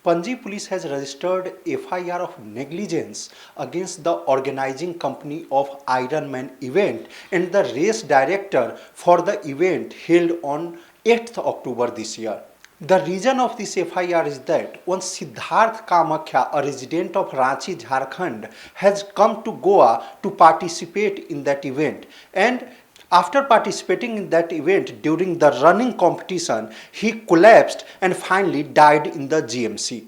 Panji police has registered FIR of negligence against the organizing company of Ironman event and the race director for the event held on 8th October this year. The reason of this FIR is that one Siddharth Kamakhya, a resident of Ranchi, Jharkhand, has come to Goa to participate in that event, and after participating in that event during the running competition, he collapsed and finally died in the GMC.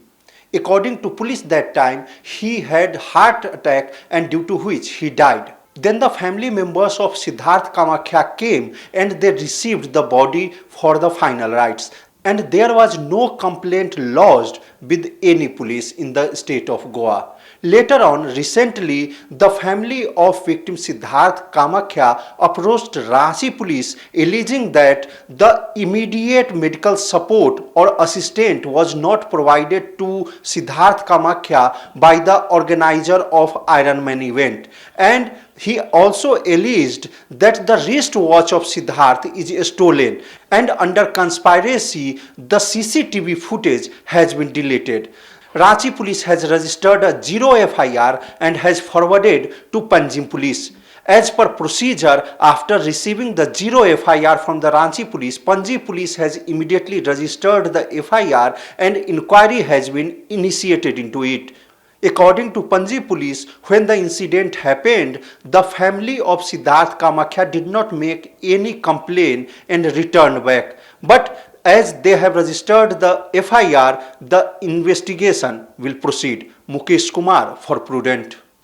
According to police that time, he had heart attack and due to which he died. Then the family members of Siddharth Kamakhya came and they received the body for the final rites. And there was no complaint lodged with any police in the state of Goa. Later on, recently, the family of victim Siddharth Kamakhya approached Ranchi police alleging that the immediate medical support or assistance was not provided to Siddharth Kamakhya by the organizer of Ironman event. And he also alleged that the wristwatch of Siddharth is stolen, and under conspiracy, the CCTV footage has been deleted. Ranchi police has registered a 0 FIR and has forwarded to Panjim police. As per procedure, after receiving the 0 FIR from the Ranchi police, Panji police has immediately registered the FIR and inquiry has been initiated into it. According to Panji police, when the incident happened, the family of Siddharth Kamakhya did not make any complaint and returned back. But as they have registered the FIR, the investigation will proceed. Mukesh Kumar for Prudent.